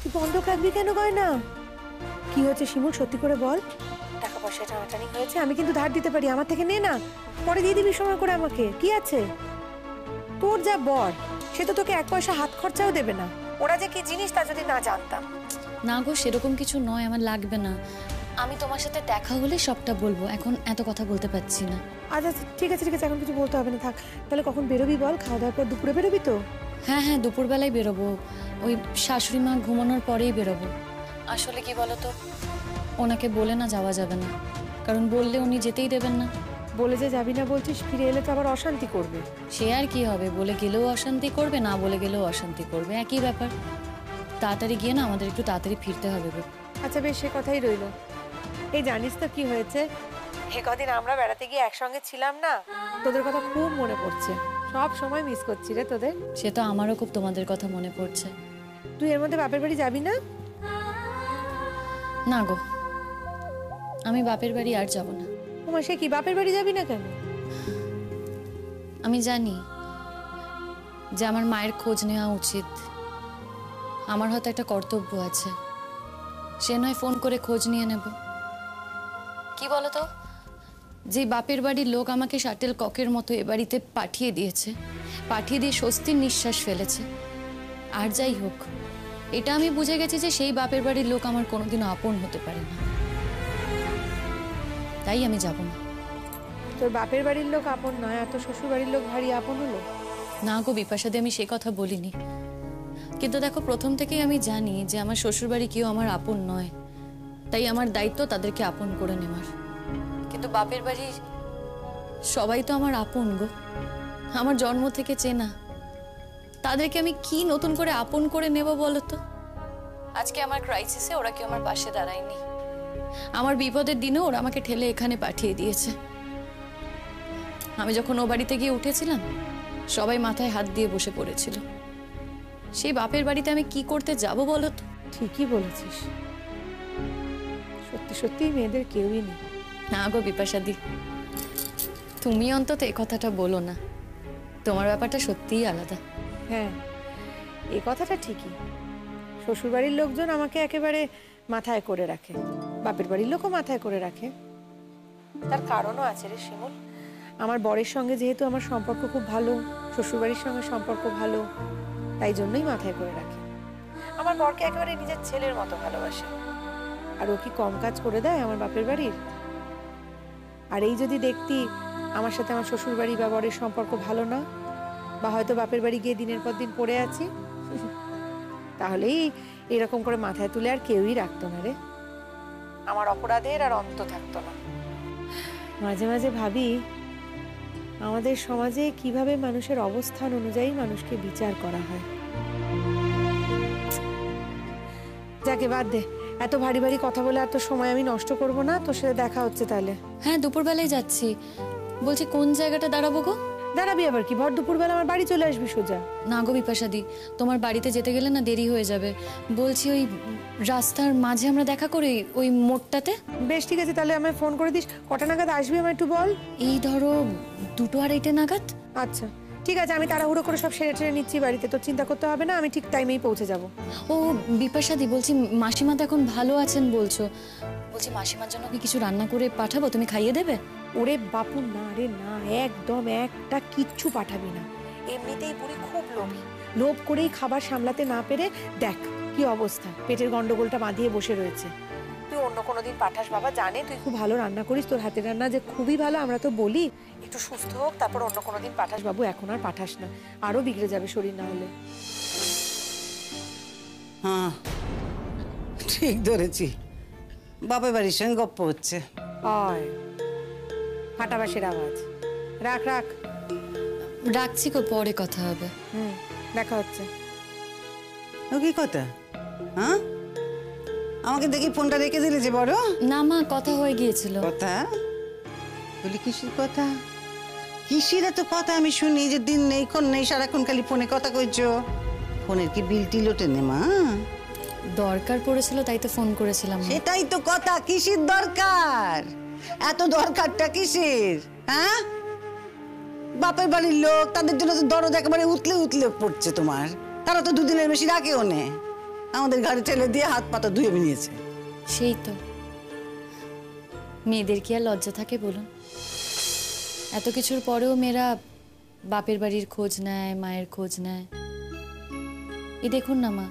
তুই বন্ধক রাখবি কেন গয়না? কি হয়েছে শিমুল, সত্যি করে বল। টাকা পয়সা টানাটানি হয়েছে, আমি কিন্তু ধার দিতে পারি, আমার থেকে নে না, পরে দিয়ে দিবি সময় করে আমাকে। কি আছে তোর? যা বর সে তো তোকে এক পয়সা হাত খরচাও দেবে না। ওরা যে কি জিনিস তা যদি না জানতাম। না গো, সেরকম কিছু নয়, আমার লাগবে না। আমি তোমার সাথে দেখা হলে সবটা বলবো, এখন এত কথা বলতে পারছি না। আচ্ছা ঠিক আছে ঠিক আছে, এখন কিছু বলতে হবে না, থাক। তাহলে কখন বেরোবি বল? খাওয়া দাওয়ার পর দুপুরে বেরোবি তো? হ্যাঁ হ্যাঁ, দুপুরবেলায় বেরোবো, ওই শাশুড়ি মা ঘুমানোর পরেই বেরোবো। আসলে কি বলতো, ওনাকে বলে না যাওয়া যাবে না, কারণ বললে উনি যেতেই দেবেন না। বলে যে যাবি না বলছিস, ফিরে এলে তো আবার অশান্তি করবে। সে আর কি হবে, বলে গেলেও অশান্তি করবে, না বলে গেলেও অশান্তি করবে, একই ব্যাপার। তাড়াতাড়ি গিয়ে না আমাদের একটু তাড়াতাড়ি ফিরতে হবে গো। আচ্ছা বেশ, সে কথাই রইলো। এই জানিস তো কি হয়েছে, এ কদিন আমরা বেড়াতে গিয়ে একসঙ্গে ছিলাম না, তোদের কথা খুব মনে পড়ছে, সব সময় মিস করছি রে তোদের। সে তো আমারও খুব তোমাদের কথা মনে পড়ছে। তুই এর মধ্যে বাপের বাড়ি যাবি না? না গো, আমি বাপের বাড়ি আর যাব না। তোমার সে কি, বাপের বাড়ি যাবি না কেন? আমি জানি যে আমার মায়ের খোঁজ নেওয়া উচিত, আমার হয়তো একটা কর্তব্য আছে, সে নয় ফোন করে খোঁজ নিয়ে নেব। কি বলতো, যে বাপের বাড়ির লোক আমাকে শাটেল ককের মতো এ বাড়িতে পাঠিয়ে দিয়েছে, পাঠিয়ে দিয়ে স্বস্তির নিঃশ্বাস ফেলেছে, আর যাই হোক, এটা আমি বুঝে গেছি যে সেই বাপের বাড়ির লোক আমার কোনোদিনও আপন হতে পারে না, তাই আমি যাব না। তোর বাপের বাড়ির লোক আপন নয়, আর তোর শ্বশুর বাড়ির লোক ভারী আপন হলো? না গো বিপাশাদি, আমি সে কথা বলিনি, কিন্তু দেখো প্রথম থেকেই আমি জানি যে আমার শ্বশুর বাড়ি কেউ আমার আপন নয়, তাই আমার দায়িত্ব তাদেরকে আপন করে নেওয়ার। কিন্তু বাপের বাড়ির সবাই তো আমার আপন গো, আমার জন্ম থেকে চেনা, তাদেরকে আমি কি নতুন করে আপন করে নেব বলো তো? আজকে আমার ক্রাইসিসে ওরা কেউ আমার পাশে দাঁড়ায়নি, আমার বিপদের দিনে ওরা আমাকে ঠেলে এখানে পাঠিয়ে দিয়েছে। আমি যখন ও বাড়িতে গিয়ে উঠেছিলাম, সবাই মাথায় হাত দিয়ে বসে পড়েছিল, সেই বাপের বাড়িতে আমি কি করতে যাব বলো তো? ঠিকই বলেছিস, সত্যি সত্যি মেয়েদের কেউই নেই। না গো বিপাশাদি, তুমি অন্তত এ কথাটা বলো না, তোমার ব্যাপারটা সত্যিই আলাদা। হ্যাঁ, এই কথাটা ঠিকই, শ্বশুরবাড়ির লোকজন আমাকে একেবারে মাথায় করে রাখে, বাপের বাড়ির লোকও মাথায় করে রাখে। তার কারণও আছে রে শিমুল, আমার বরের সঙ্গে যেহেতু আমার সম্পর্ক খুব ভালো, শ্বশুরবাড়ির সঙ্গে সম্পর্ক ভালো, তাই জন্যই মাথায় করে রাখে। আমার বরকে একেবারে নিজের ছেলের মতো ভালোবাসে, আর ও কি কম কাজ করে দেয় আমার বাপের বাড়ির? আর এই যদি দেখতি আমার সাথে আমার শ্বশুরবাড়ি বা বরের সম্পর্ক ভালো না, বা হয়তো বাপের বাড়ি গিয়ে দিনের পর দিন পড়ে আছি, তাহলেই এরকম করে মাথায় তুলে আর কেউই রাখতো না রে, আমার অপরাধের আর অন্ত থাকতো না। মাঝে মাঝে ভাবি আমাদের সমাজে কিভাবে মানুষের অবস্থান অনুযায়ী মানুষকে বিচার করা হয়। যাকে বাদ দে, এত ভারী ভারী কথা বলে এত সময় আমি নষ্ট করব না, তোর সাথে দেখা হচ্ছে তাহলে। হ্যাঁ দুপুরবেলায় যাচ্ছি, বলছি কোন জায়গাটা দাঁড়াবো গো? দাঁড়াবি আবার কি, ভর দুপুরবেলা আমার বাড়ি চলে আসবি সোজা। না গো বিপাশাদি, তোমার বাড়িতে যেতে গেলে না দেরি হয়ে যাবে, বলছি ওই রাস্তার মাঝে আমরা দেখা করি, ওই মোড়টাতে। বেশ ঠিক আছে, তাহলে আমায় ফোন করে দিস, কটা নাগাদ আসবি আমায় একটু বল। এই ধরো 2:30 নাগাদ। আচ্ছা ঠিক আছে, আমি তাড়াহুড়ো করে সব সেরে টেরে নিচ্ছি বাড়িতে, তোর চিন্তা করতে হবে না, আমি ঠিক টাইমেই পৌঁছে যাব। ও বিপাশাদি, বলছি মাসিমা তো এখন ভালো আছেন বলছো, বলছি মাসিমার জন্য কি কিছু রান্না করে পাঠাবো, তুমি খাইয়ে দেবে? ওরে বাপু না রে না, একদম একটা কিচ্ছু পাঠাবি না, এমনিতেই বুড়ি খুব লোভী, লোভ করেই খাবার সামলাতে না পেরে দেখ কি অবস্থা, পেটের গন্ডগোলটা বাঁধিয়ে বসে রয়েছে। তুই অন্য কোনো দিন পাঠাস, বাবা জানে তুই খুব ভালো রান্না করিস, তোর হাতের রান্না যে খুবই ভালো, আমরা তো বলি একটু সুস্থ হোক তারপর অন্য কোনো দিন পাঠাস বাবু, এখন আর পাঠাস না, আরো বিগড়ে যাবে শরীর না হলে। হ্যাঁ ঠিক ধরেছি, বাপের বাড়ির সঙ্গে গপ্প হচ্ছে। হয় ফাটাবাসের আওয়াজ, রাখ রাখ। রাখছি গো, পরে কথা হবে। দেখা হচ্ছে। ও কি কথা? হ্যাঁ আমাকে দেখি ফোনটা রেখে দিলে যে বড়? না মা, কথা হয়ে গিয়েছিল। কথা বলি? কিসের কথা? কিসের এত কথা আমি শুনি যে দিন নেই ক্ষণ নেই সারাক্ষণ খালি ফোনে কথা কইছো? ফোনের কি বিল টিল ওঠে নে মা? দরকার পড়েছিল তাই তো ফোন করেছিলাম। সেটাই তো কথা, কিসের দরকার? এত দরকারটা কিসের? হ্যাঁ বাপের বাড়ির লোক, তাদের জন্য তো দরদ একেবারে উতলে উতলে পড়ছে তোমার, তারা তো দুদিনের বেশি রাখেও নে। আমাদের ঘাড়ে ঠেলে দিয়ে হাত পাতা ধুয়ে নিয়েছে। সেই তো, মেয়েদের কি আর লজ্জা থাকে বলুন? এত কিছুর পরেও মেয়েরা বাপের বাড়ির খোঁজ নেয়, মায়ের খোঁজ নেয়। এই দেখুন না মা,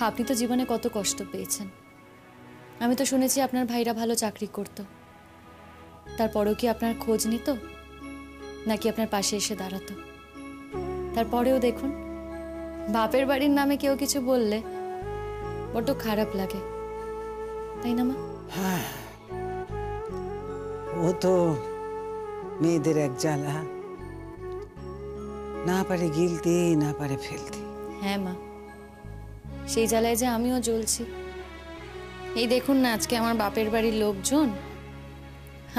আপনি তো জীবনে কত কষ্ট পেয়েছেন। আমি তো শুনেছি আপনার ভাইরা ভালো চাকরি করত, তারপরেও কি আপনার খোঁজ নিত, নাকি আপনার পাশে এসে দাঁড়াতো? তারপরেও দেখুন, বাপের বাড়ির নামে কেউ কিছু বললে বড্ড খারাপ লাগে, তাই না মা? ও তো মেয়েদের এক জ্বালা, না পারে গিলতে না পারে ফেলতে। হ্যাঁ মা, সেই জ্বালায় যে আমিও জ্বলছি। এই দেখুন না, আজকে আমার বাপের বাড়ির লোকজন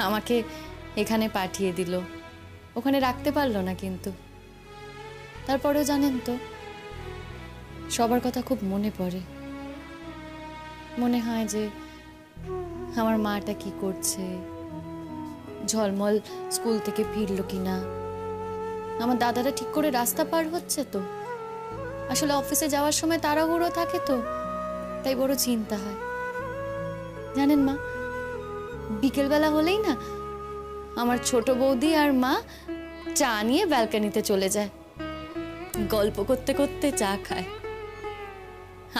আমাকে এখানে পাঠিয়ে দিল, ওখানে রাখতে পারলো না। কিন্তু তারপরেও জানেন তো, সবার কথা খুব মনে পড়ে। মনে হয় যে আমার মাটা কি করছে, ঝলমল স্কুল থেকে ফিরলো কিনা, আমার দাদারা ঠিক করে রাস্তা পার হচ্ছে তো। আসলে অফিসে যাওয়ার সময় তাড়াহুড়ো থাকে তো, তাই বড় চিন্তা হয়। জানেন মা, বিকেলবেলা হলেই না আমার ছোট বৌদি আর মা চা নিয়ে ব্যালকনিতে চলে যায়, গল্প করতে করতে চা খায়।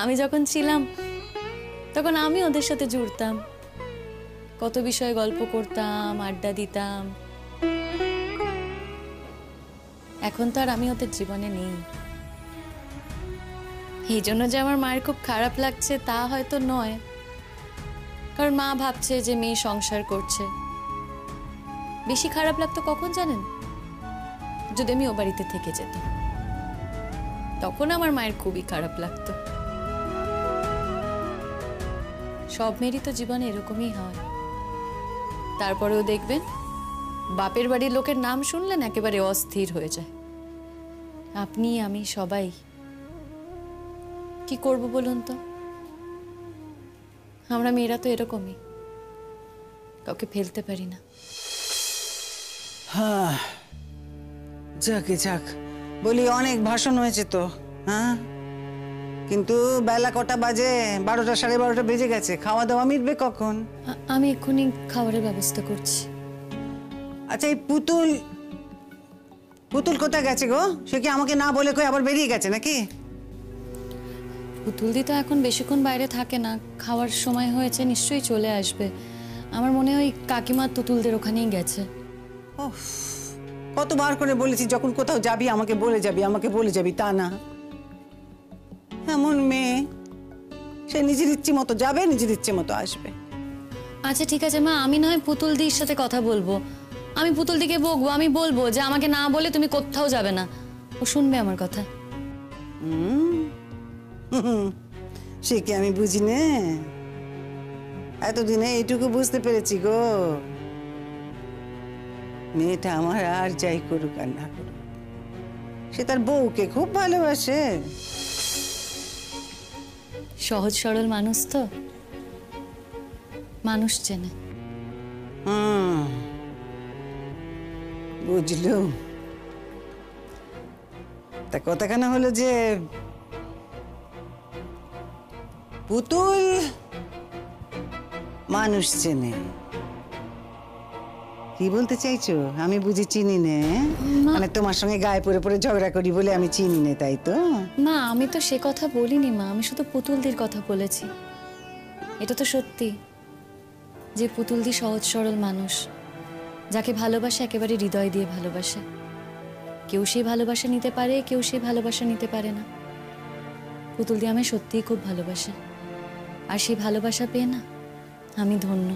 আমি যখন ছিলাম তখন আমি ওদের সাথে জুড়তাম, কত বিষয়ে গল্প করতাম, আড্ডা দিতাম। এখন তো আর আমি ওদের জীবনে নেই। এই জন্য যে আমার মায়ের খুব খারাপ লাগছে তা হয়তো নয়, কারণ মা ভাবছে যে মেয়ে সংসার করছে। বেশি খারাপ লাগতো কখন জানেন? যদি আমি ও বাড়িতে থেকে যেতাম, তখন আমার মায়ের খুবই খারাপ লাগতো। সব মেয়েরই তো জীবনে এরকমই হয়। তারপরেও দেখবেন, বাপের বাড়ির লোকের নাম শুনলেন একেবারে অস্থির হয়ে যায়। আপনি, আমি, সবাই। কি করব বলুন তো? আমরা মেয়েরা তো এরকমই, কাউকে ফেলতে পারি না। হ্যাঁ, যাকে যাক বলি, অনেক ভাষণ হয়েছে তো। হ্যাঁ, কিন্তু বেলা কটা বাজে? 12টা, 12:30 বেজে গেছে। খাওয়া দাওয়া মিটবে কখন? আমি এক্ষুনি খাবারের ব্যবস্থা করছি। আচ্ছা, এই পুতুল পুতুল কোথায় গেছে গো? সে কি আমাকে না বলে কই আবার বেরিয়ে গেছে নাকি? পুতুল দি তো এখন বেশিক্ষণ বাইরে থাকে না, খাওয়ার সময় হয়েছে, নিশ্চয়ই চলে আসবে। আমার মনে হয় কাকিমা তুতুলদের ওখানেই গেছে। ওহ, কতবার করে বলেছি যখন কোথাও যাবি আমাকে বলে যাবি, আমাকে বলে যাবি, তা না। এমন মেয়ে, সে নিজের ইচ্ছে মতো যাবে, নিজের ইচ্ছে মতো আসবে। আচ্ছা ঠিক আছে মা, আমি না হয় পুতুল দির সাথে কথা বলবো। আমি পুতুল দিকে বকবো, আমি বলবো যে আমাকে না বলে তুমি কোথাও যাবে না। ও শুনবে আমার কথা। সে কি আমি বুঝি না? এতদিনে এইটুকু বুঝতে পেরেছি গো, মেয়েটা আমার আর যাই করুক আর না করুক, সে তার বউকে খুব ভালোবাসে। সহজ সরল মানুষ তো, মানুষ চেনে। বুঝলুম। তা কথাখানা হলো যে পুতুল মানুষ চেনে। কি বলতে চাইছো? আমি বুঝি চিনি নে? মানে তোমার সঙ্গে গায়ে পড়ে পড়ে ঝগড়া করি বলে আমি চিনি নে, তাই তো? মা, আমি তো সে কথা বলিনি মা, আমি শুধু পুতুলদির কথা বলেছি। এটা তো সত্যি যে পুতুলদি সহজ সরল মানুষ, যাকে ভালোবাসে একেবারে হৃদয় দিয়ে ভালোবাসে। কেউ সেই ভালোবাসা নিতে পারে, কেউ সেই ভালোবাসা নিতে পারে না। পুতুলদি আমায় সত্যিই খুব ভালোবাসে, আর সেই ভালোবাসা পেয়ে না আমি ধন্য।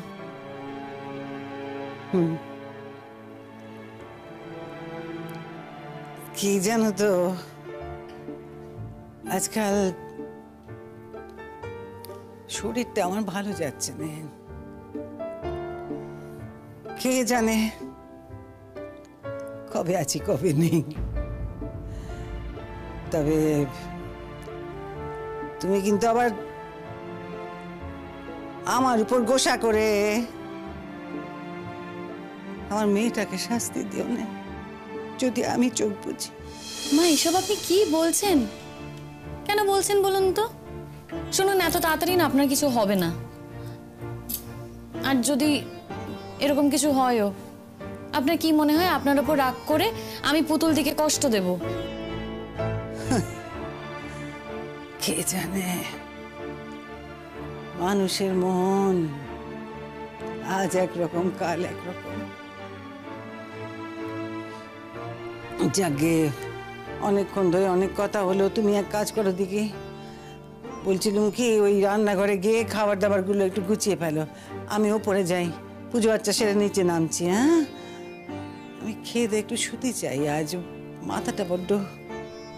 কি জানো তো, আজকাল শরীরটা আমার ভালো যাচ্ছে না। কে জানে কবে আছি কবে নেই। তবে তুমি কিন্তু আবার আমার উপর গোসা করে আমার মেয়েটাকে শাস্তি দিও না, যদি আমি চোখ বুঝি। মা, এসব আপনি কি বলছেন? কেন বলছেন বলুন তো? শুনুন, এত তাড়াতাড়ি না আপনার কিছু হবে না। আর যদি এরকম কিছু হয়ও, আপনার কি মনে হয় আপনার ওপর রাগ করে আমি পুতুল দিকে কষ্ট দেব? কে জানে, মানুষের মন আজ একরকম কাল একরকম। যাকে অনেকক্ষণ ধরে অনেক কথা হলো, তুমি এক কাজ করো দিকে, বলছিলাম কি ওই রান্নাঘরে গিয়ে খাবার দাবারগুলো একটু গুছিয়ে ফেলো, আমি ওপরে যাই, পুজো আচ্ছা সেরে নিচে নামছি। হ্যাঁ, আমি খেয়ে দিয়ে একটু শুতে চাই, আজ মাথাটা বড্ড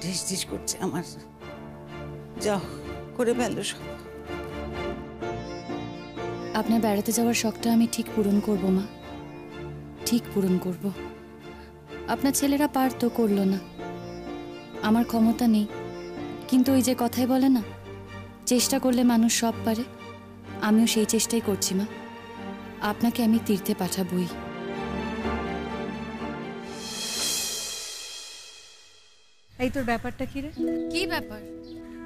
ঢিস ঢিস করছে আমার। যাও করে ফেলো সব। আপনার বেড়াতে যাওয়ার শখটা আমি ঠিক পূরণ করব মা, ঠিক পূরণ করব। আপনার ছেলেরা পারতো, করলো না। আমার ক্ষমতা নেই, কিন্তু ওই যে কথাই বলে না, চেষ্টা করলে মানুষ সব পারে। আমিও সেই চেষ্টাই করছি মা, আপনাকে আমি তীর্থে পাঠাবই। এই তোর ব্যাপারটা কি রে? কি ব্যাপার?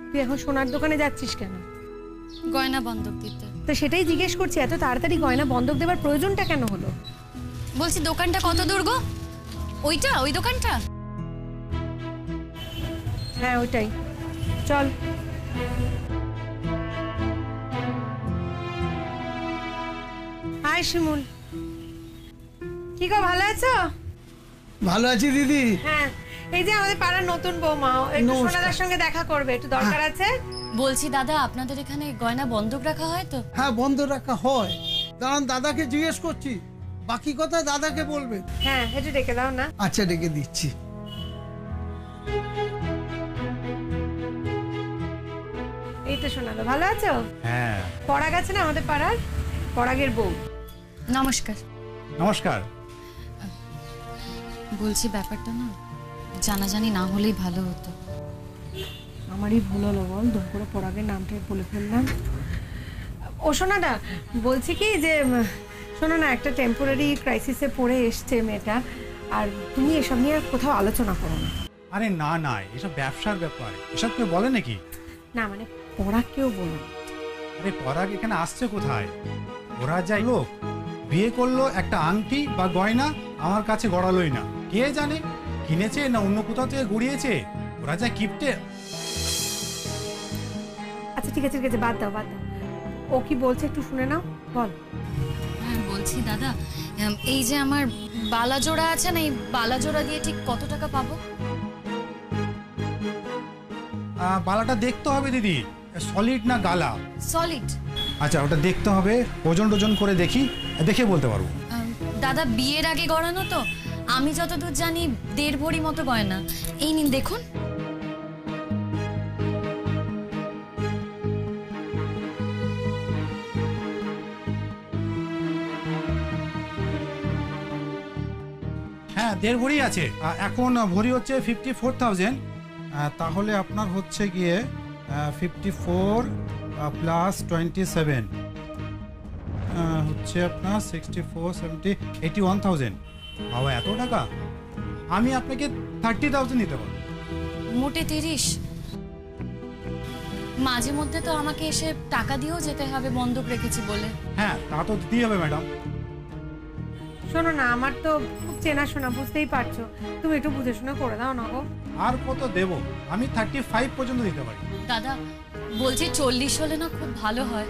তুই এখন সোনার দোকানে যাচ্ছিস কেন? গয়না বন্ধক দিতে। তো সেটাই জিজ্ঞেস করছি, এত তাড়াতাড়ি গয়না বন্ধক দেবার প্রয়োজনটা কেন হলো? বলছি দোকানটা কত দূর গো? ওইটা, ওই দোকানটা? হ্যাঁ ওইটাই, চল। হাই শিমুল, কি গো ভালো আছো? ভালো আছি দিদি। হ্যাঁ, এই যে আমাদের পাড়ার নতুন বৌমা, একটু নমস্কার। সোনাদার সঙ্গে দেখা করবে, একটু দরকার আছে। বলছি দাদা, আপনাদের এখানে গয়না বন্ধক রাখা হয় তো? হ্যাঁ, বন্ধ রাখা হয়। দাঁড়ান, দাদাকে জিজ্ঞেস করছি, বাকি কথা দাদাকে বলবেন। হ্যাঁ, একটু ডেকে দাও না। আচ্ছা, ডেকে দিচ্ছি। এই তো সোনাদা, ভালো আছো? হ্যাঁ, পরাগ আছে না আমাদের পাড়ার, পরাগের বউ। নমস্কার। নমস্কার। বলছি ব্যাপারটা না জানাজানি না হলেই ভালো হতো। আমারই ভুল হলো বল, দম করে পরাগের নামটাই বলে ফেললাম। ও সোনাদা, বলছি কি যে শোনো না, একটা টেম্পোরারি ক্রাইসিসে পড়ে এসছে মেয়েটা, আর তুমি এসব নিয়ে আর কোথাও আলোচনা করো না। আরে না না, এসব ব্যবসার ব্যাপার, এসব কেউ বলে নাকি? না মানে পরাগকেও বলো। আরে পরাগ এখানে আসছে কোথায়? ওরা যাই লোক বিয়ে করলো, একটা আংটি বা গয়না আমার কাছে গড়ালোই না। কে জানে কিনেছে না অন্য কোথাও থেকে গড়িয়েছে। ওরা যায় কিপটে। আচ্ছা ঠিক আছে ঠিক আছে, বাদ দাও বাদ দাও। ও কি বলছে একটু শুনে নাও, বল। হ্যাঁ বলছি দাদা, এই যে আমার বালাজোড়া আছে না, এই বালাজোড়া দিয়ে ঠিক কত টাকা পাবো? বালাটা দেখতে হবে দিদি, সলিড না গালা? সলিড। আচ্ছা, ওটা দেখতে হবে, ওজন টোজন করে দেখি, দেখে বলতে পারবো। দাদা বিয়ের আগে গড়ানো তো, আমি যতদূর জানি 1.5 ভরি মতো গয়না। এই নিন দেখুন। হ্যাঁ, 1.5 ভরি আছে। এখন ভরি হচ্ছে 54,000। তাহলে আপনার হচ্ছে গিয়ে 54 প্লাস 27 হচ্ছে আপনার 64, 70, 81,000। বাবা, এত টাকা! আমি আপনাকে 30,000 দিতে পারবো। মোটে 30? মাঝে মধ্যে তো আমাকে এসে টাকা দিয়েও যেতে হবে বন্ধক রেখেছি বলে। হ্যাঁ, তা তো দিতেই হবে ম্যাডাম। শোনো না, আমার তো খুব চেনাশোনা, বুঝতেই পারছো, তুমি একটু বুঝে শুনে করে দাও না গো। আর কত দেব? আমি 35 পর্যন্ত দিতে পারি। দাদা বলছি 40 হলে না খুব ভালো হয়।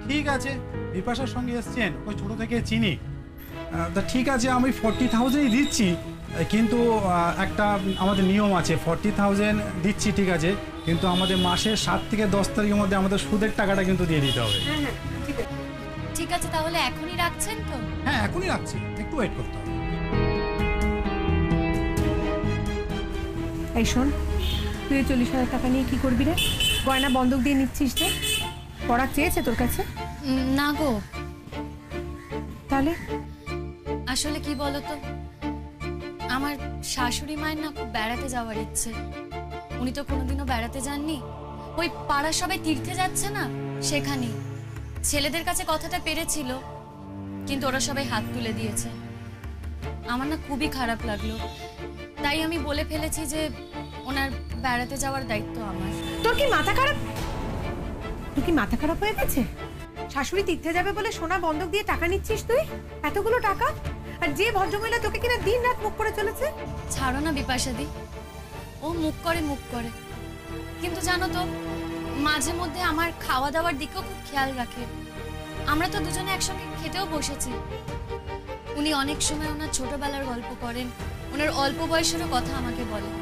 ঠিক আছে, বিপাশার সঙ্গে এসছেন, ওই ছোট থেকে চিনি। তা ঠিক আছে, আমি 40,000ই দিচ্ছি, কিন্তু একটা আমাদের নিয়ম আছে, 40,000 দিচ্ছি ঠিক আছে, কিন্তু আমাদের মাসের 7 থেকে 10 তারিখের মধ্যে আমাদের সুদের টাকাটা কিন্তু দিয়ে দিতে হবে। হ্যাঁ হ্যাঁ ঠিক আছে। ঠিক আছে, তাহলে এখনই রাখছেন তো? হ্যাঁ, এখনই রাখছি, একটু ওয়েট করতে হবে। এই শোন, তুই 40,000 টাকা নিয়ে কি করবি রে? গয়না বন্ধক দিয়ে নিচ্ছিস যে? পরাগ চেয়েছে তোর কাছে? না গো, তাহলে আসলে কি বলতো, আমার শাশুড়ি মায়ের না খুব বেড়াতে যাওয়ার ইচ্ছে। উনি তো কোনোদিনও বেড়াতে যাননি, ওই পাড়ার সবাই তীর্থে যাচ্ছে না সেখানে। ছেলেদের কাছে কথাটা পেরেছিল, কিন্তু ওরা সবাই হাত তুলে দিয়েছে। আমার না খুবই খারাপ লাগলো, তাই আমি বলে ফেলেছি যে ওনার বেড়াতে যাওয়ার দায়িত্ব আমার। তোর কি মাথা খারাপ? তুই কি মাথা খারাপ হয়ে গেছে? শাশুড়ি তীর্থে যাবে বলে সোনা বন্ধক দিয়ে টাকা নিচ্ছিস তুই, এতগুলো টাকা, আর যে ভদ্রমহিলা তোকে কিনা দিন রাত মুখ করে চলেছে। ছাড়ো না বিপাশাদি, ও মুখ করে, কিন্তু জানো তো মাঝে মধ্যে আমার খাওয়া দাওয়ার দিকেও খুব খেয়াল রাখে। আমরা তো দুজনে একসঙ্গে খেতেও বসেছি। উনি অনেক সময় ওনার ছোটবেলার গল্প করেন, ওনার অল্প বয়সেরও কথা আমাকে বলেন।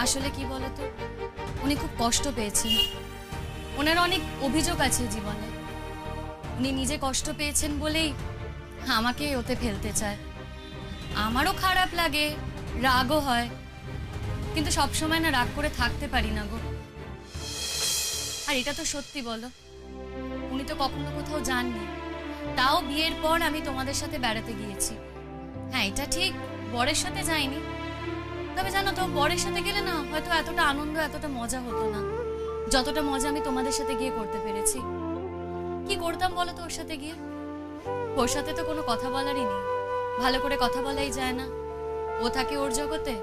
আসলে কি বলতো, উনি খুব কষ্ট পেয়েছেন, ওনার অনেক অভিযোগ আছে জীবনে। উনি নিজে কষ্ট পেয়েছেন বলেই আমাকে ওতে ফেলতে চায়। আমারও খারাপ লাগে, রাগও হয়, কিন্তু সবসময় না রাগ করে থাকতে পারি না গো। আর এটা তো সত্যি বলো, উনি তো কখনো কোথাও যাননি, তাও বিয়ের পর আমি তোমাদের সাথে বেড়াতে গিয়েছি। হ্যাঁ এটা ঠিক, বরের সাথে যাইনি, তবে জানো তো বরের সাথে গেলে না হয়তো এতটা আনন্দ এতটা মজা হতো না যতটা মজা আমি তোমাদের সাথে গিয়ে করতে পেরেছি। কি করতাম বলো তো ওর সাথে গিয়ে? ওর সাথে তো কোনো কথা বলারই নেই, ভালো করে কথা বলাই যায় না। ও থাকে ওর জগতে,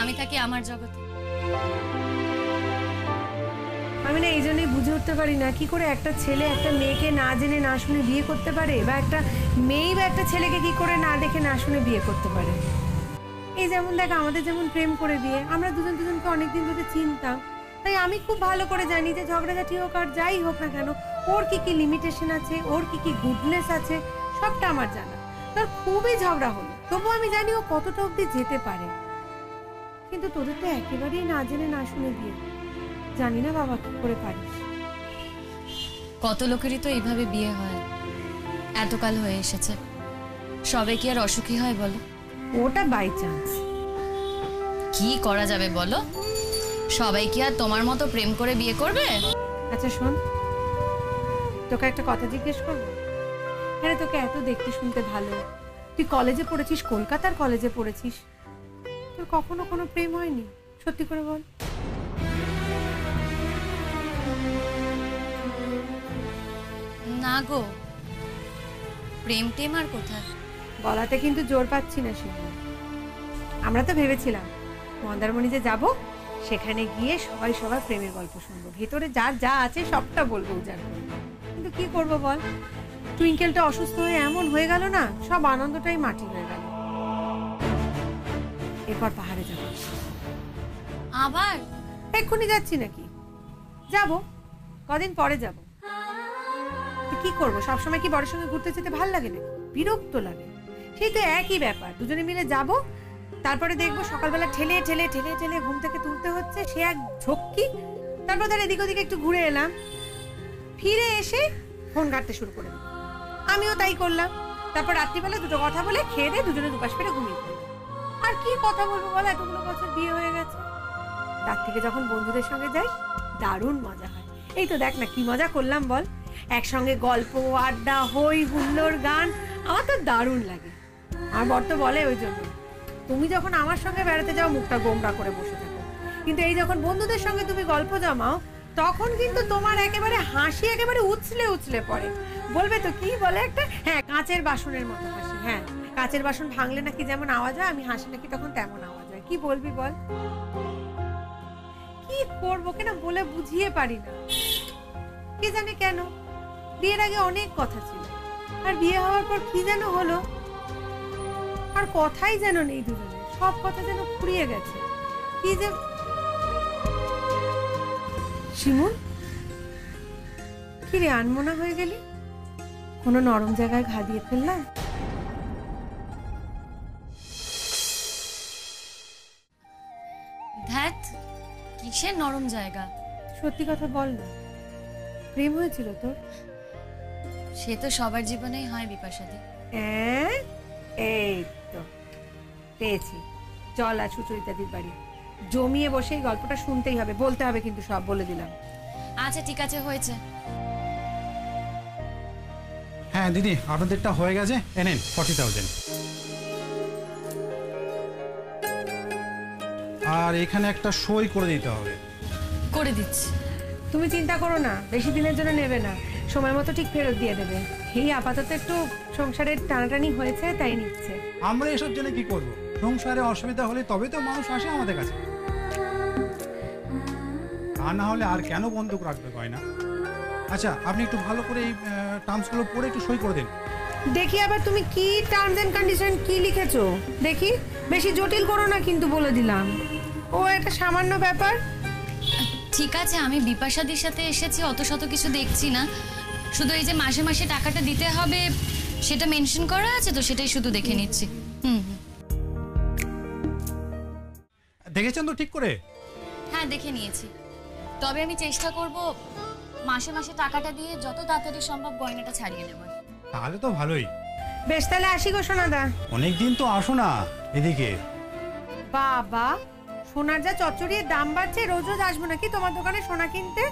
আমি থাকি আমার জগতে। আমি না এই জন্যই বুঝে উঠতে পারি না কি করে একটা ছেলে একটা মেয়েকে না জেনে না শুনে বিয়ে করতে পারে, বা একটা মেয়ে বা একটা ছেলেকে কি করে না দেখে না শুনে বিয়ে করতে পারে। এই যেমন দেখ আমাদের যেমন প্রেম করে বিয়ে, আমরা দুজন দুজনকে অনেকদিন ধরে চিনতাম, তাই আমি খুব ভালো করে জানি যে ঝগড়াঝাটি হোক আর যাই হোক না কেন ওর কি কি লিমিটেশন আছে, ওর কি কি গুডনেস আছে, সবটা আমার জানা। তোর খুবই ঝগড়া হলো, তবু আমি জানি ও কতটা অবধি যেতে পারে। কিন্তু তোদের তো একেবারেই না জেনে না শুনে বিয়ে, জানি না বাবা কি করে পারিস। কত লোকেরই তো এইভাবে বিয়ে হয়, এতকাল হয়ে এসেছে, সবে কি আর অসুখী হয় বলো? ওটা বাই চান্স। কি করা যাবে বলো, সবাই কি আর তোমার মতো প্রেম করে বিয়ে করবে? আচ্ছা শোন, তোকে একটা কথা জিজ্ঞেস করবো। হ্যাঁ তোকে এত দেখতে শুনতে ভালো, তুই কলেজে পড়েছিস, কলকাতার কলেজে পড়েছিস, তোর কখনো কোনো প্রেম হয়নি? সত্যি করে বল। না গো, প্রেম টেম আর কোথায়। বলাতে কিন্তু জোর পাচ্ছি না শিবু। আমরা তো ভেবেছিলাম মন্দারমণি যে যাবো, সেখানে গিয়ে সবাই সবার প্রেমের গল্প শুনবো, ভেতরে যার যা আছে সবটা বলবো উজাড় করে। কিন্তু কি করবো বল, টুইঙ্কেলটা অসুস্থ হয়ে এমন হয়ে গেল না, সব আনন্দটাই মাটি হয়ে গেল। এরপর পাহাড়ে যাবো। আবার? এক্ষুনি যাচ্ছি নাকি? যাবো, কদিন পরে যাবো। কি করবো, সবসময় কি বড়ের সঙ্গে ঘুরতে যেতে ভাল লাগে নাকি? বিরক্ত লাগে। সেই তো একই ব্যাপার, দুজনে মিলে যাবো, তারপরে দেখবো সকালবেলা ঠেলে ঠেলে ঠেলে ঠেলে ঘুম থেকে তুলতে হচ্ছে, সে এক ঝক্কি। তারপর ধর এদিক ওদিকে একটু ঘুরে এলাম, ফিরে এসে ফোন ঘাঁটতে শুরু করে দিলাম। আমিও তাই করলাম। তারপর রাত্রিবেলা দুটো কথা বলে খেয়ে দিয়ে দুজনে দুপাশ ফেরে ঘুমিয়ে পড়লাম। আর কি কথা বলবো বলো, এতগুলো বছর বিয়ে হয়ে গেছে। রাত থেকে যখন বন্ধুদের সঙ্গে যাই দারুণ মজা হয়। এই তো দেখ না কি মজা করলাম বল, একসঙ্গে গল্প আড্ডা হই হুল্লোড় গান, আমার তো দারুণ লাগে। আমার বর তো বলে ওই জন্য, তুমি যখন আমার সঙ্গে বেড়াতে যাও মুখটা গোমরা করে বসে থাকো, কিন্তু এই যখন বন্ধুদের সঙ্গে তুমি গল্প জমাও তখন কিন্তু তোমার একেবারে হাসি একেবারে উছলে উছলে পড়ে। বলবে তো কি বলে একটা, হ্যাঁ কাঁচের বাসনের মতো হাসি। হ্যাঁ কাঁচের বাসন ভাঙলে নাকি যেমন আওয়াজ হয়, আমি হাসি নাকি তখন তেমন আওয়াজ হয়। কি বলবি বল? কি করবো কেন বলে বুঝিয়ে পারি না, কি জানে কেন। বিয়ের আগে অনেক কথা ছিল, আর বিয়ে হওয়ার পর কি যেন হলো, আর কথাই যেন নেই দুজনে, সব কথা যেন ফুরিয়ে গেছে। কি যে শিমুল, কি রে আনমনা হয়ে গেলি? কোনো নরম জায়গায় ঘা দিয়ে ফেললাম? ধ্যাত, কিসের নরম জায়গা? সত্যি কথা বল না, প্রেম হয়েছিল তোর? সে তো সবার জীবনেই হয় বিপাশাদি। এই তো পেয়েছি, চল আর সুচরিতাদির বাড়ি, জমিয়ে বসে এই গল্পটা শুনতেই হবে, বলতে হবে কিন্তু সব, বলে দিলাম। আচ্ছা ঠিক আছে, হয়েছে। হ্যাঁ দিদি, আপনাদেরটা হয়ে গেছে, এনেন 40,000। আর এখানে একটা সই করে দিতে হবে। করে দিচ্ছি। তুমি চিন্তা করো না, বেশি দিনের জন্য নেবে না, সময় মতো ঠিক ফেরত দিয়ে দেবে। এই আপাতত একটু সংসারের টানাটানি হয়েছে তাই নিচ্ছে। আমরা এসব জন্য কি করব? সংসারে অসুবিধা হলে তবে তো মানুষ আসে আমাদের কাছে। তা না হলে আর কেন বন্ধক রাখবে গয়না? আচ্ছা, আপনি একটু ভালো করে এই টার্মসগুলো পড়ে একটু সই করে দিন। দেখি আবার তুমি কি টার্মস এন্ড কন্ডিশন কি লিখেছো দেখি, বেশি জটিল করো না কিন্তু, বলে দিলাম। ও একটা সামান্য ব্যাপার। ঠিক আছে, আমি বিপাশাদির সাথে এসেছি, অত শত কিছু দেখছি না। শুধু এই যে মাসে মাসে টাকাটা দিতে হবে সেটা মেনশন করা আছে, তো সেটাই শুধু দেখে নিচ্ছি। হুম হুম। দেখেছেন তো ঠিক করে? হ্যাঁ, দেখে নিয়েছি। তবে আমি চেষ্টা করব মাসে মাসে টাকাটা দিয়ে যত তাড়াতাড়ি সম্ভব গয়নাটা ছাড়িয়ে নেবার। তাহলে তো ভালোই। বেশ, তাহলে আসি গো সোনাদা। অনেকদিন তো আসো না এদিকে। বাবা, সোনার যা চচ্চড়িয়ে দাম বাড়ছে, রোজ রোজ আসবো নাকি তোমার দোকানে সোনা কিনতে?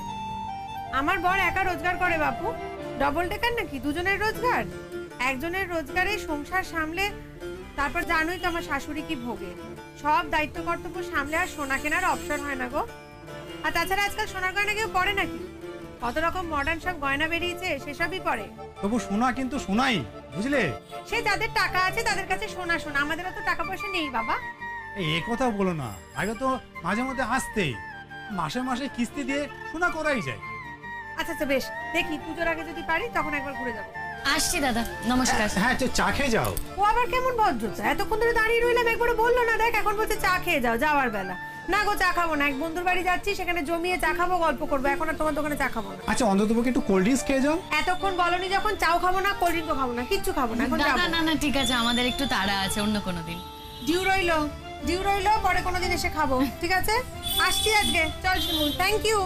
আমার বর একা রোজগার করে বাপু, ডবল টেকার নাকি, দুজনের রোজগার। একজনের রোজগারে সংসার সামলে, তারপর জানোই তো আমার শাশুড়ি কি ভোগে, সব দায়িত্ব কর্তব্য সামলে আর সোনা কেনার অবসর হয় না গো। আর তাছাড়া আজকাল সোনার গয়না কেউ পরে নাকি? কত রকম মডার্ন সব গয়না বেরিয়েছে, সেসবই পরে। তবু সোনা কিন্তু সোনাই, বুঝলে? সে যাদের টাকা আছে তাদের কাছে সোনা সোনা, আমাদের তো টাকা পয়সা নেই বাবা। এই কথা বলো না, আগে তো মাঝে মধ্যে আসতেই, মাসে মাসে কিস্তি দিয়ে সোনা করাই যায়। আচ্ছা আচ্ছা, বেশ, দেখি পুজোর আগে যদি পারি তখন একবার ঘুরে যাবো। আসছি দাদা, নমস্কার। হ্যাঁ, চা খেয়ে যাও। ও আবার কেমন ভদ্রতা, এতক্ষণ ধরে দাঁড়িয়ে রইলাম, একবারও বললো না। দেখ, এখন বলছে চা খেয়ে যাও যাওয়ার বেলা। না গো, চা খাবো না, এক বন্ধুর বাড়ি যাচ্ছি, সেখানে জমিয়ে চা খাবো, গল্প করবো, এখন আর তোমার দোকানে চা খাবো না। আচ্ছা, অন্ততপক্ষে একটু কোল্ড ড্রিঙ্কস খেয়ে যাও। এতক্ষণ বলনি যখন, চাও খাবো না, কোল্ড ড্রিঙ্কও খাবো না, কিচ্ছু খাবো না, এখন দাদা যাবো। না না, ঠিক আছে, আমাদের একটু তাড়া আছে, অন্য কোনো দিন। ডিউ রইলো, পরে কোনোদিন এসে খাবো, ঠিক আছে? আসছি আজকে, চল শিমুল, থ্যাংক ইউ।